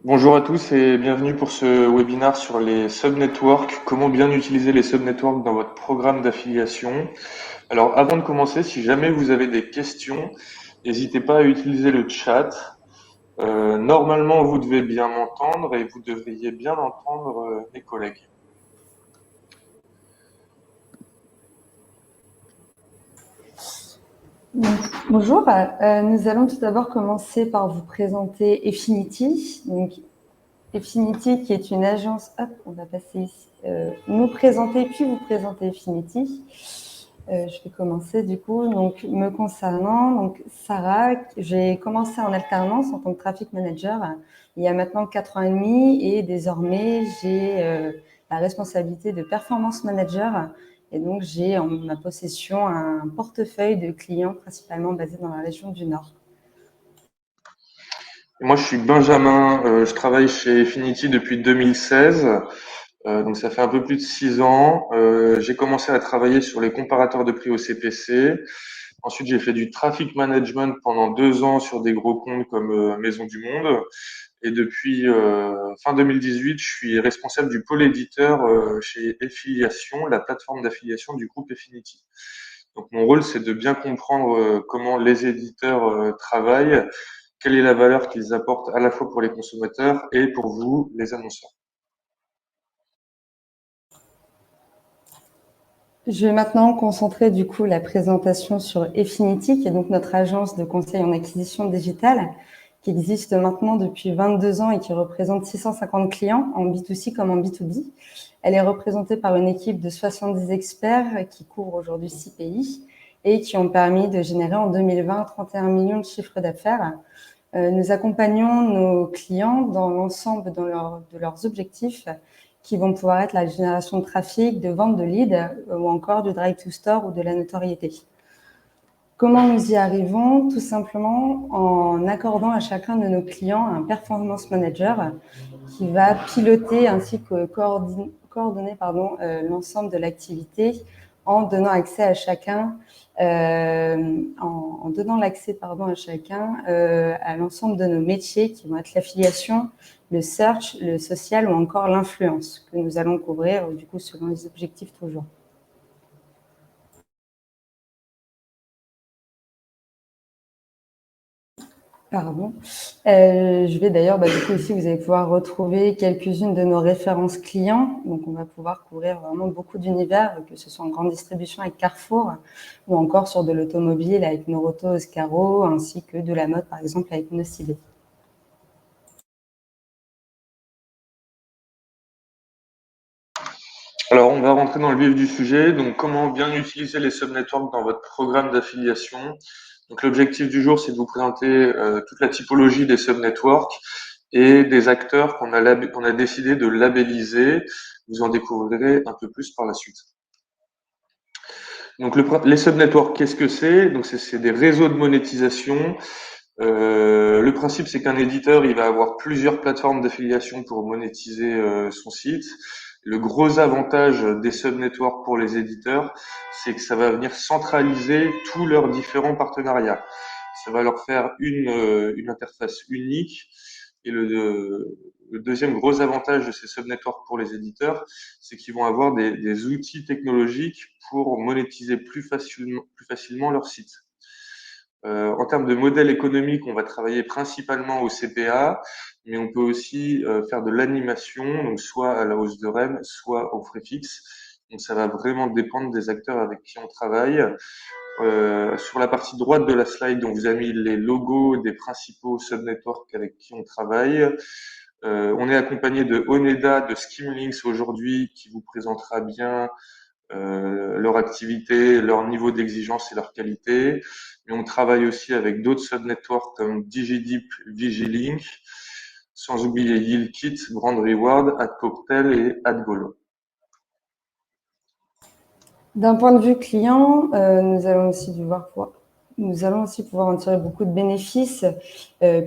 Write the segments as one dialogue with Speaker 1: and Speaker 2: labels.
Speaker 1: Bonjour à tous et bienvenue pour ce webinaire sur les subnetworks, comment bien utiliser les subnetworks dans votre programme d'affiliation. Alors avant de commencer, si jamais vous avez des questions, n'hésitez pas à utiliser le chat. Normalement, vous devez bien m'entendre et vous devriez bien entendre mes collègues.
Speaker 2: Bonjour, nous allons tout d'abord commencer par vous présenter Efinity. Donc, Efinity qui est une agence, hop, on va passer ici, nous présenter puis vous présenter Efinity. Je vais commencer du coup, donc me concernant, donc Sarah, j'ai commencé en alternance en tant que traffic manager il y a maintenant 4 ans et demi et désormais j'ai la responsabilité de performance manager. Et donc, j'ai en ma possession un portefeuille de clients principalement basés dans la région du Nord.
Speaker 1: Moi, je suis Benjamin, je travaille chez Affinity depuis 2016, donc ça fait un peu plus de 6 ans. J'ai commencé à travailler sur les comparateurs de prix au CPC. Ensuite, j'ai fait du traffic management pendant 2 ans sur des gros comptes comme Maison du Monde. Et depuis fin 2018, je suis responsable du pôle éditeur chez Affiliation, la plateforme d'affiliation du groupe Affinity. Donc mon rôle, c'est de bien comprendre comment les éditeurs travaillent, quelle est la valeur qu'ils apportent à la fois pour les consommateurs et pour vous, les annonceurs.
Speaker 2: Je vais maintenant concentrer du coup la présentation sur Affinity, qui est donc notre agence de conseil en acquisition digitale, qui existe maintenant depuis 22 ans et qui représente 650 clients en B2C comme en B2B. Elle est représentée par une équipe de 70 experts qui couvrent aujourd'hui 6 pays et qui ont permis de générer en 2020 31 millions de chiffres d'affaires. Nous accompagnons nos clients dans l'ensemble de leurs objectifs qui vont pouvoir être la génération de trafic, de vente de leads ou encore du drive to store ou de la notoriété. Comment nous y arrivons? Tout simplement en accordant à chacun de nos clients un performance manager qui va piloter ainsi que coordonner l'ensemble de l'activité en donnant accès à chacun, à l'ensemble de nos métiers qui vont être l'affiliation, le search, le social ou encore l'influence que nous allons couvrir du coup selon les objectifs toujours. Pardon. Je vais d'ailleurs, du coup, ici, vous allez pouvoir retrouver quelques-unes de nos références clients. Donc, on va pouvoir couvrir vraiment beaucoup d'univers, que ce soit en grande distribution avec Carrefour ou encore sur de l'automobile avec Noroto, Oscaro, ainsi que de la mode, par exemple, avec Nocibé.
Speaker 1: Alors, on va rentrer dans le vif du sujet. Donc, comment bien utiliser les subnetworks dans votre programme d'affiliation. Donc, l'objectif du jour, c'est de vous présenter toute la typologie des subnetworks et des acteurs qu'on a décidé de labelliser. Vous en découvrirez un peu plus par la suite. Donc, les subnetworks, qu'est-ce que c'est? Donc, c'est des réseaux de monétisation. Le principe, c'est qu'un éditeur, il va avoir plusieurs plateformes d'affiliation pour monétiser son site. Le gros avantage des subnetworks pour les éditeurs, c'est que ça va venir centraliser tous leurs différents partenariats. Ça va leur faire une interface unique. Et le deuxième gros avantage de ces subnetworks pour les éditeurs, c'est qu'ils vont avoir des outils technologiques pour monétiser plus facilement leur site. En termes de modèle économique, on va travailler principalement au CPA, mais on peut aussi faire de l'animation, donc soit à la hausse de REM, soit au frais fixe. Donc ça va vraiment dépendre des acteurs avec qui on travaille. Sur la partie droite de la slide, on vous a mis les logos des principaux subnetworks avec qui on travaille. On est accompagné de Oneda, de Skimlinks aujourd'hui, qui vous présentera bien leur activité, leur niveau d'exigence et leur qualité. Mais on travaille aussi avec d'autres subnetworks comme DigiDeep, Vigilink, sans oublier YieldKit, Brand Reward, AdCocktail et AdGolo.
Speaker 2: D'un point de vue client, nous allons aussi pouvoir en tirer beaucoup de bénéfices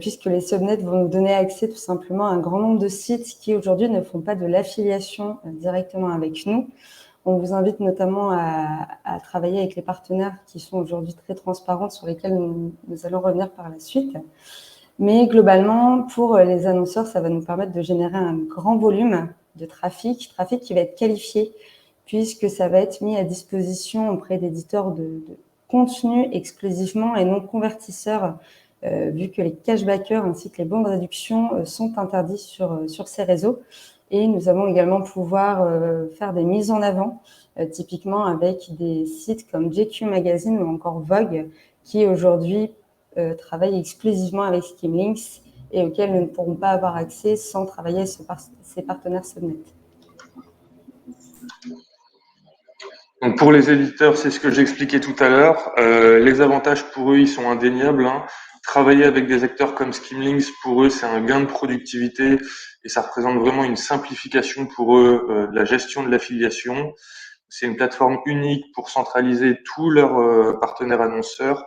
Speaker 2: puisque les subnets vont nous donner accès tout simplement à un grand nombre de sites qui aujourd'hui ne font pas de l'affiliation directement avec nous. On vous invite notamment à travailler avec les partenaires qui sont aujourd'hui très transparents, sur lesquels nous allons revenir par la suite. Mais globalement, pour les annonceurs, ça va nous permettre de générer un grand volume de trafic qui va être qualifié, puisque ça va être mis à disposition auprès d'éditeurs de contenu exclusivement et non convertisseurs, vu que les cashbackers ainsi que les bons de réduction sont interdits sur ces réseaux. Et nous allons également pouvoir faire des mises en avant, typiquement avec des sites comme GQ Magazine ou encore Vogue, qui aujourd'hui travaillent exclusivement avec Skimlinks et auxquels nous ne pourrons pas avoir accès sans travailler ces partenaires Subnet.
Speaker 1: Donc pour les éditeurs, c'est ce que j'expliquais tout à l'heure. Les avantages pour eux, ils sont indéniables, hein. Travailler avec des acteurs comme Skimlinks, pour eux, c'est un gain de productivité et ça représente vraiment une simplification pour eux de la gestion de l'affiliation. C'est une plateforme unique pour centraliser tous leurs partenaires annonceurs,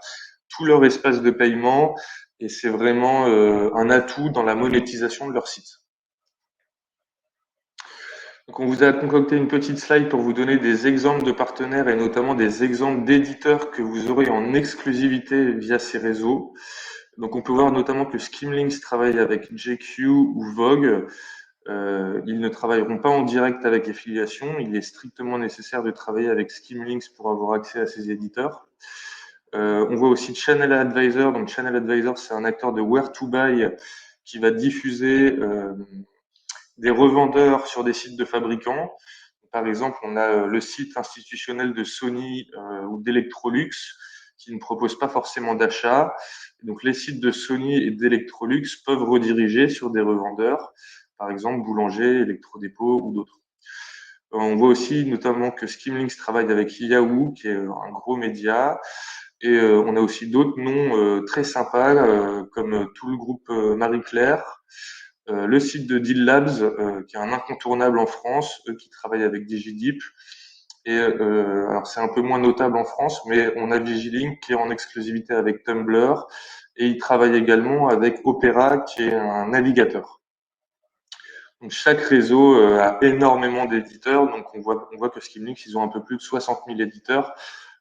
Speaker 1: tout leur espace de paiement et c'est vraiment un atout dans la monétisation de leur site. Donc on vous a concocté une petite slide pour vous donner des exemples de partenaires et notamment des exemples d'éditeurs que vous aurez en exclusivité via ces réseaux. Donc on peut voir notamment que Skimlinks travaille avec GQ ou Vogue. Ils ne travailleront pas en direct avec Affiliation. Il est strictement nécessaire de travailler avec Skimlinks pour avoir accès à ces éditeurs. On voit aussi Channel Advisor. Donc Channel Advisor, c'est un acteur de Where to Buy qui va diffuser des revendeurs sur des sites de fabricants. Par exemple, on a le site institutionnel de Sony ou d'Electrolux qui ne propose pas forcément d'achat. Donc, les sites de Sony et d'Electrolux peuvent rediriger sur des revendeurs, par exemple Boulanger, Electrodépôt ou d'autres. On voit aussi notamment que Skimlinks travaille avec Yahoo, qui est un gros média. Et on a aussi d'autres noms très sympas, comme tout le groupe Marie-Claire, le site de Deal Labs, qui est un incontournable en France, eux qui travaillent avec Digidip. Et alors c'est un peu moins notable en France, mais on a Vigilink qui est en exclusivité avec Tumblr et ils travaillent également avec Opera qui est un navigateur. Donc chaque réseau a énormément d'éditeurs, donc on voit que Skimlinks ils ont un peu plus de 60 000 éditeurs,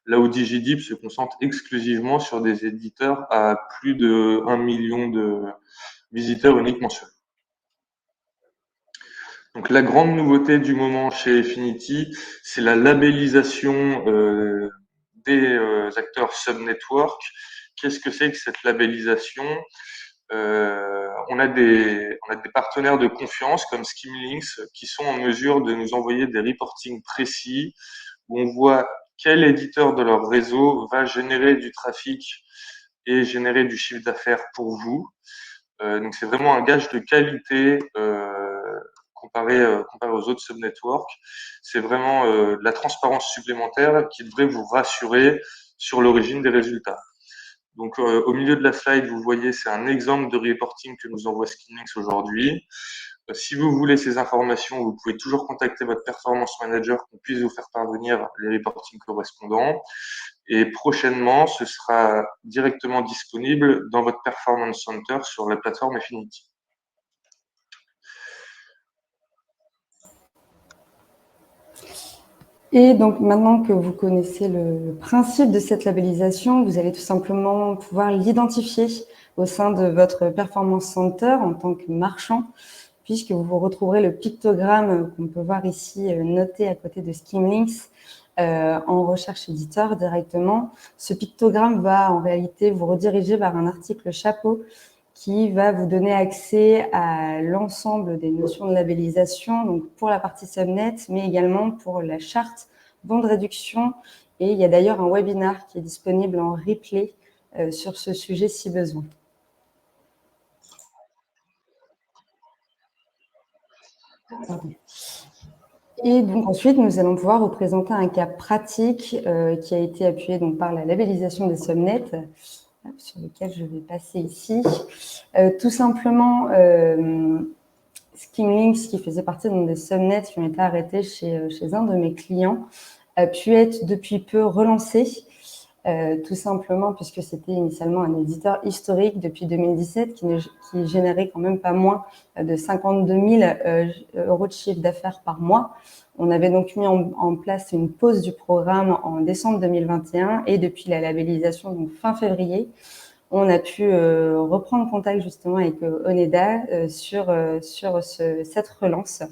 Speaker 1: là où Digidip se concentre exclusivement sur des éditeurs à plus de 1 million de visiteurs uniques mensuels. Donc la grande nouveauté du moment chez Affinity, c'est la labellisation des acteurs sub-network. Qu'est-ce que c'est que cette labellisation? On a des partenaires de confiance comme Skimlinks qui sont en mesure de nous envoyer des reportings précis où on voit quel éditeur de leur réseau va générer du trafic et générer du chiffre d'affaires pour vous. Donc c'est vraiment un gage de qualité comparé aux autres sub-networks. C'est vraiment de la transparence supplémentaire qui devrait vous rassurer sur l'origine des résultats. Donc au milieu de la slide, vous voyez, c'est un exemple de reporting que nous envoie Skimlinks aujourd'hui. Si vous voulez ces informations, vous pouvez toujours contacter votre performance manager qu'on puisse vous faire parvenir les reportings correspondants. Et prochainement, ce sera directement disponible dans votre Performance Center sur la plateforme Affinity.
Speaker 2: Et donc maintenant que vous connaissez le principe de cette labellisation, vous allez tout simplement pouvoir l'identifier au sein de votre Performance Center en tant que marchand, puisque vous retrouverez le pictogramme qu'on peut voir ici noté à côté de Skimlinks en recherche éditeur directement. Ce pictogramme va en réalité vous rediriger vers un article chapeau qui va vous donner accès à l'ensemble des notions de labellisation, donc pour la partie subnet, mais également pour la charte bon de réduction. Et il y a d'ailleurs un webinaire qui est disponible en replay sur ce sujet si besoin. Pardon. Et donc ensuite, nous allons pouvoir vous présenter un cas pratique qui a été appuyé donc, par la labellisation des subnets, sur lequel je vais passer ici. Tout simplement, Skimlinks, qui faisait partie des subnets qui ont été arrêtés chez un de mes clients, a pu être depuis peu relancé, tout simplement puisque c'était initialement un éditeur historique depuis 2017 qui générait quand même pas moins de 52 000 euros de chiffre d'affaires par mois. On avait donc mis en place une pause du programme en décembre 2021 et depuis la labellisation, donc fin février, on a pu reprendre contact justement avec Oneda sur cette relance.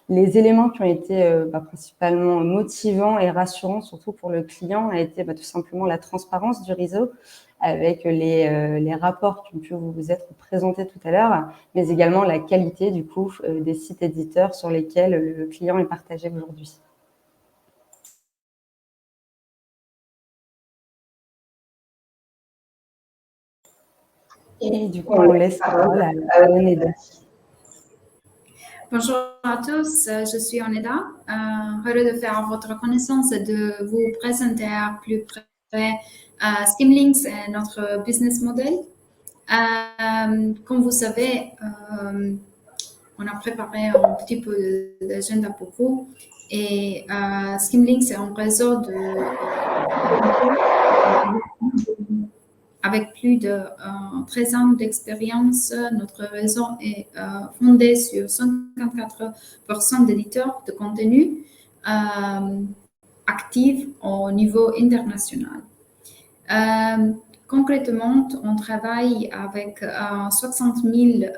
Speaker 2: Les éléments qui ont été principalement motivants et rassurants, surtout pour le client, a été tout simplement la transparence du réseau, avec les rapports qui ont pu vous être présentés tout à l'heure, mais également la qualité du coup des sites éditeurs sur lesquels le client est partagé aujourd'hui. Et du coup, on laisse la parole à Oneda.
Speaker 3: Bonjour à tous, je suis Oneda. Heureux de faire votre connaissance et de vous présenter à plus près Skimlinks et notre business model. Comme vous savez, on a préparé un petit peu d'agenda pour vous. Et Skimlinks est un réseau avec plus de 13 ans d'expérience. Notre réseau est fondé sur 54% d'éditeurs de contenu actifs au niveau international. Concrètement, on travaille avec 60 000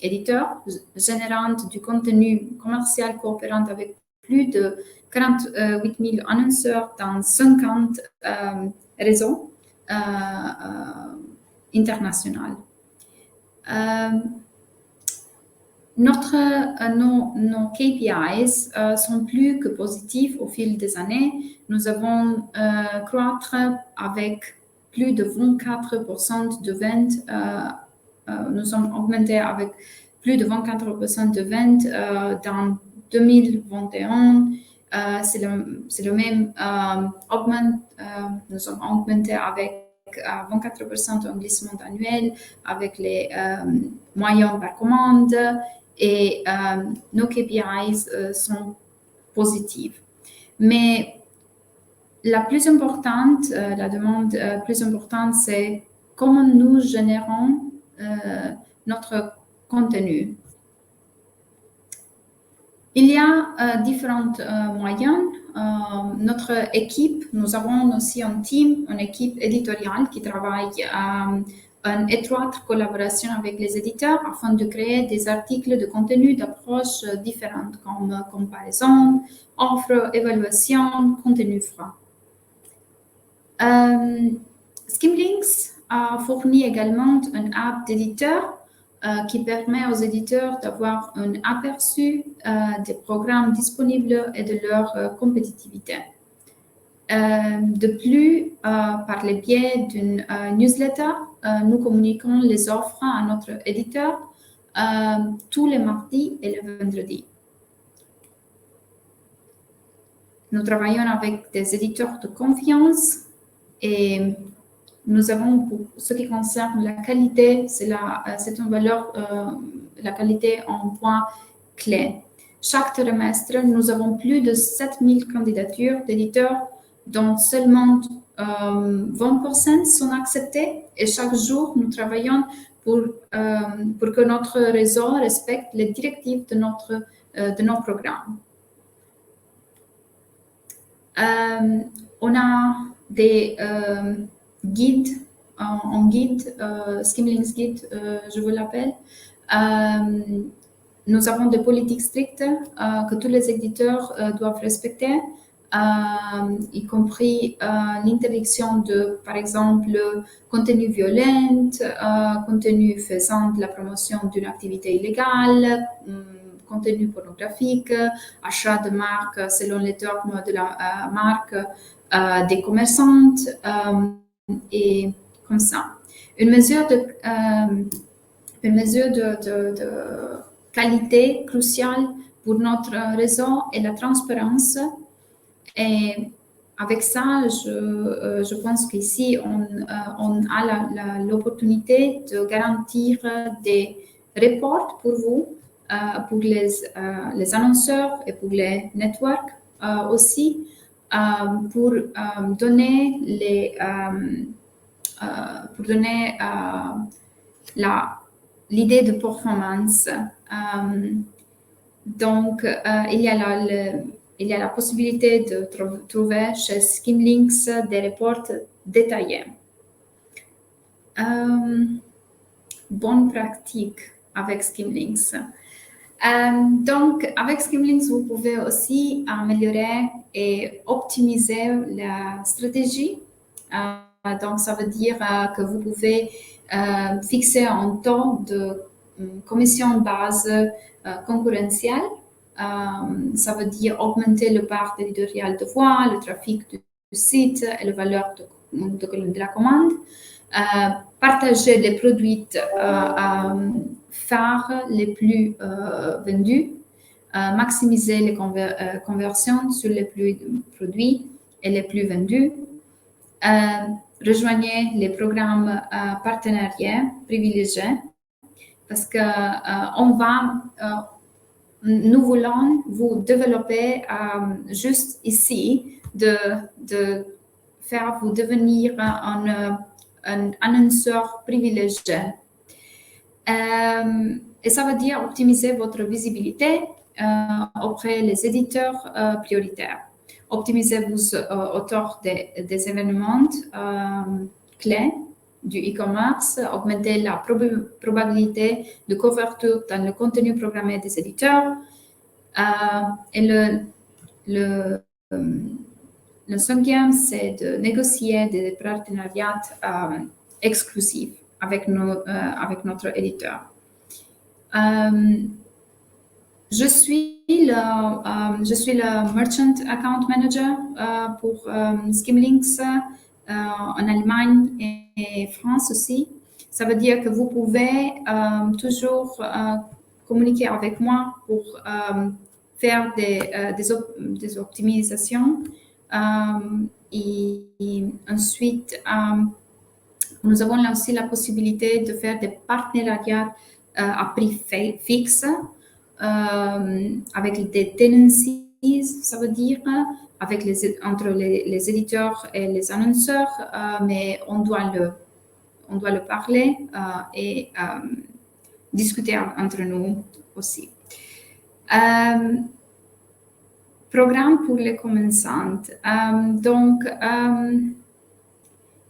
Speaker 3: éditeurs générant du contenu commercial coopérant avec plus de 48 000 annonceurs dans 50 réseaux internationaux. Nos KPIs sont plus que positifs au fil des années. Nous avons croître avec plus de 24% de ventes. Nous sommes augmentés avec plus de 24% de ventes dans 2021. C'est le même nous sommes augmentés avec 24% de glissement annuel avec les moyens par commande et nos KPIs sont positifs. Mais la demande plus importante, c'est comment nous générons notre contenu. Il y a différents moyens. Notre équipe, nous avons aussi une équipe éditoriale qui travaille en étroite collaboration avec les éditeurs afin de créer des articles de contenu d'approches différentes comme comparaison, offre, évaluation, contenu froid. Skimlinks a fourni également une app d'éditeur qui permet aux éditeurs d'avoir un aperçu des programmes disponibles et de leur compétitivité. De plus, par le biais d'une newsletter, nous communiquons les offres à notre éditeur tous les mardis et les vendredis. Nous travaillons avec des éditeurs de confiance et nous avons, pour ce qui concerne la qualité, c'est une valeur, la qualité en point clé. Chaque trimestre, nous avons plus de 7000 candidatures d'éditeurs dont seulement 20% sont acceptées et chaque jour, nous travaillons pour que notre réseau respecte les directives de nos programmes. On a des guides, un guide, Skimlinks Guide, je vous l'appelle. Nous avons des politiques strictes que tous les éditeurs doivent respecter, y compris l'interdiction de, par exemple, contenu violent, contenu faisant de la promotion d'une activité illégale, contenu pornographique, achat de marques selon les termes de la marque des commerçantes et comme ça. Une mesure de qualité cruciale pour notre réseau est la transparence. Et avec ça, je pense qu'ici, on a l'opportunité de garantir des reports pour vous, pour les annonceurs et pour les networks aussi, pour donner l'idée de performance. Donc, il y a la possibilité de trouver chez Skimlinks des reports détaillés. bonnes pratiques avec Skimlinks. Donc, avec Skimlinks, vous pouvez aussi améliorer et optimiser la stratégie. Donc, ça veut dire que vous pouvez fixer un taux de commission base concurrentielle. Ça veut dire augmenter le parc éditorial de voix, le trafic du site et la valeur de la commande. Partager les produits phares les plus vendus, maximiser les conversions sur les produits et les plus vendus, rejoignez les programmes partenariats privilégiés parce que nous voulons vous développer juste ici, de faire vous devenir un annonceur privilégié. Et ça veut dire optimiser votre visibilité auprès des éditeurs prioritaires. Optimisez-vous autour des événements clés du e-commerce, augmenter la probabilité de couverture dans le contenu programmé des éditeurs. Et le cinquième, c'est de négocier des partenariats exclusifs avec notre éditeur. Je suis le Merchant Account Manager pour Skimlinks en Allemagne et France aussi. Ça veut dire que vous pouvez toujours communiquer avec moi pour faire des optimisations. Et ensuite, nous avons là aussi la possibilité de faire des partenariats à prix fixe avec des tenancies, ça veut dire entre les éditeurs et les annonceurs, mais on doit le parler et discuter entre nous aussi. Programme pour les commençants. Donc,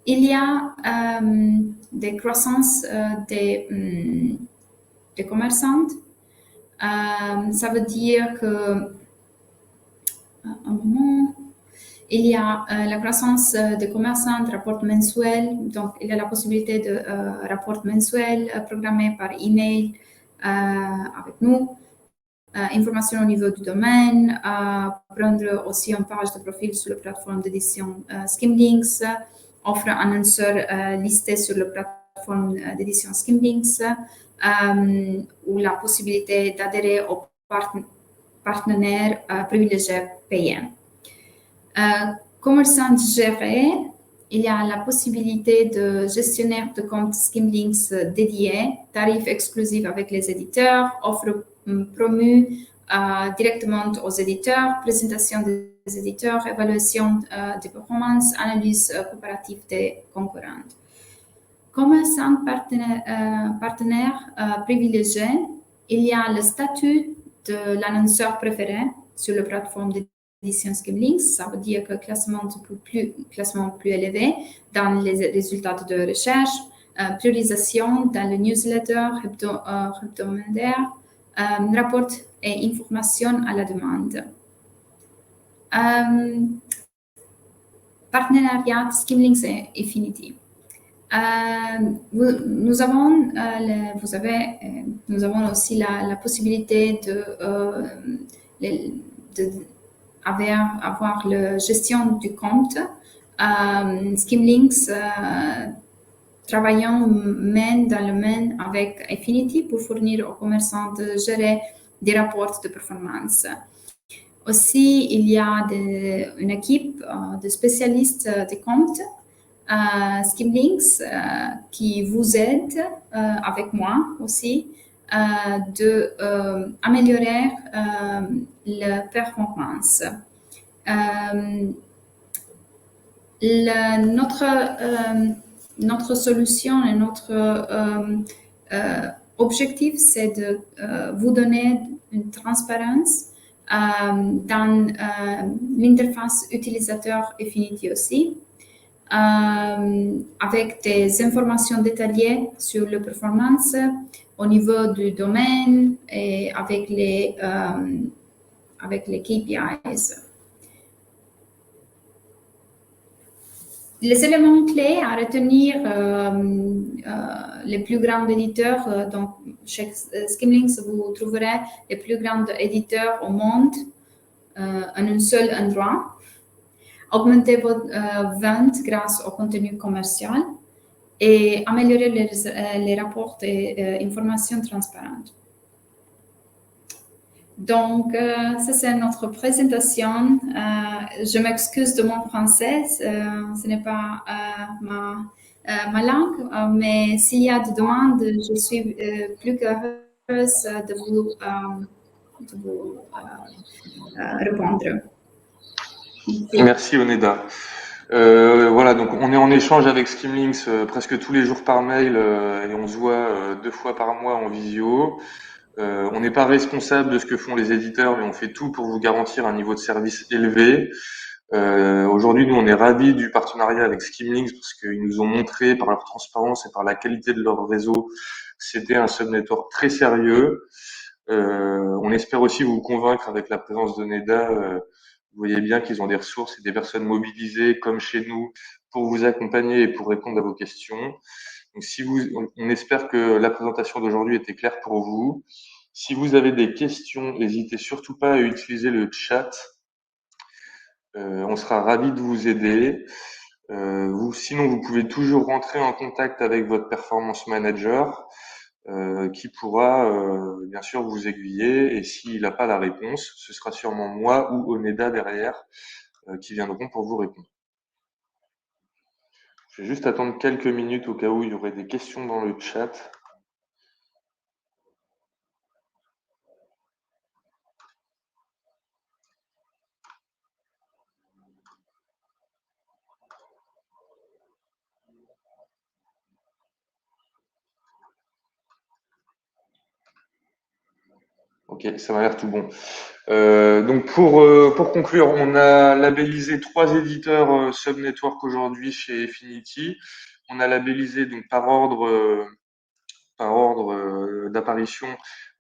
Speaker 3: il y a des croissances des commerçants. Ça veut dire que, il y a la croissance des commerçants, rapport mensuel. Donc, il y a la possibilité de rapport mensuel programmé par email avec nous. Information au niveau du domaine, prendre aussi une page de profil sur la plateforme d'édition Skimlinks, offre annonceurs listés sur la plateforme d'édition Skimlinks, ou la possibilité d'adhérer aux partenaires privilégiés payants. Commerçants gérés, il y a la possibilité de gestionnaire de compte Skimlinks dédié, tarifs exclusifs avec les éditeurs, offre promu directement aux éditeurs, présentation des éditeurs, évaluation des performances, analyse comparative des concurrents. Commerçant partenaire privilégié, il y a le statut de l'annonceur préféré sur la plateforme d'édition Skimlinks. Ça veut dire que classement plus élevé dans les résultats de recherche, priorisation dans le newsletter hebdomadaire, rapport et information à la demande. Partenariat Skimlinks et Affinity. Nous avons aussi la possibilité avoir la gestion du compte. Skimlinks travaillons main dans le main avec Affinity pour fournir aux commerçants de gérer des rapports de performance. Aussi, il y a une équipe de spécialistes des comptes Skimlinks qui vous aide avec moi aussi de améliorer la performance. Notre solution et notre objectif, c'est de vous donner une transparence dans l'interface utilisateur Affinity aussi. avec des informations détaillées sur les performances au niveau du domaine et avec les KPIs. Les éléments clés à retenir, les plus grands éditeurs, donc chez Skimlinks, vous trouverez les plus grands éditeurs au monde en un seul endroit. Augmenter votre vente grâce au contenu commercial et améliorer les rapports et informations transparentes. Donc, ça c'est notre présentation. Je m'excuse de mon français, ce n'est pas ma langue, mais s'il y a des demandes, je suis plus qu'heureuse de vous répondre.
Speaker 1: Merci Oneda. Voilà, donc on est en échange avec Skimlinks presque tous les jours par mail et on se voit 2 fois par mois en visio. On n'est pas responsable de ce que font les éditeurs, mais on fait tout pour vous garantir un niveau de service élevé. Aujourd'hui, nous, on est ravis du partenariat avec Skimlinks parce qu'ils nous ont montré par leur transparence et par la qualité de leur réseau, c'était un sub-network très sérieux. On espère aussi vous convaincre avec la présence de Neda. Vous voyez bien qu'ils ont des ressources et des personnes mobilisées comme chez nous pour vous accompagner et pour répondre à vos questions. Donc, on espère que la présentation d'aujourd'hui était claire pour vous. Si vous avez des questions, n'hésitez surtout pas à utiliser le chat. On sera ravis de vous aider. Sinon, vous pouvez toujours rentrer en contact avec votre performance manager qui pourra bien sûr vous aiguiller. Et s'il n'a pas la réponse, ce sera sûrement moi ou Oneda derrière qui viendront pour vous répondre. Je vais juste attendre quelques minutes au cas où il y aurait des questions dans le chat. Ok, ça m'a l'air tout bon. Donc pour conclure, on a labellisé 3 éditeurs Subnetwork aujourd'hui chez Affinity. On a labellisé donc par ordre d'apparition.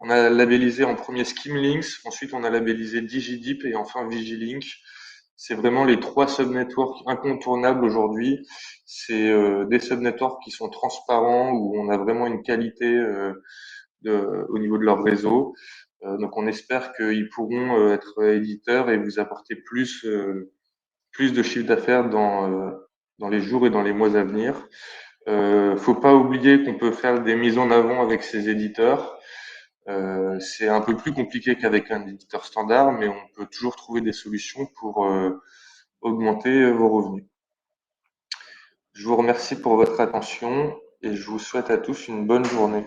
Speaker 1: On a labellisé en premier Skimlinks, ensuite on a labellisé DigiDeep et enfin Vigilink. C'est vraiment les 3 subnetworks incontournables aujourd'hui. C'est des subnetworks qui sont transparents, où on a vraiment une qualité au niveau de leur réseau. Donc on espère qu'ils pourront être éditeurs et vous apporter plus de chiffre d'affaires dans les jours et dans les mois à venir. Faut pas oublier qu'on peut faire des mises en avant avec ces éditeurs. C'est un peu plus compliqué qu'avec un éditeur standard, mais on peut toujours trouver des solutions pour augmenter vos revenus. Je vous remercie pour votre attention et je vous souhaite à tous une bonne journée.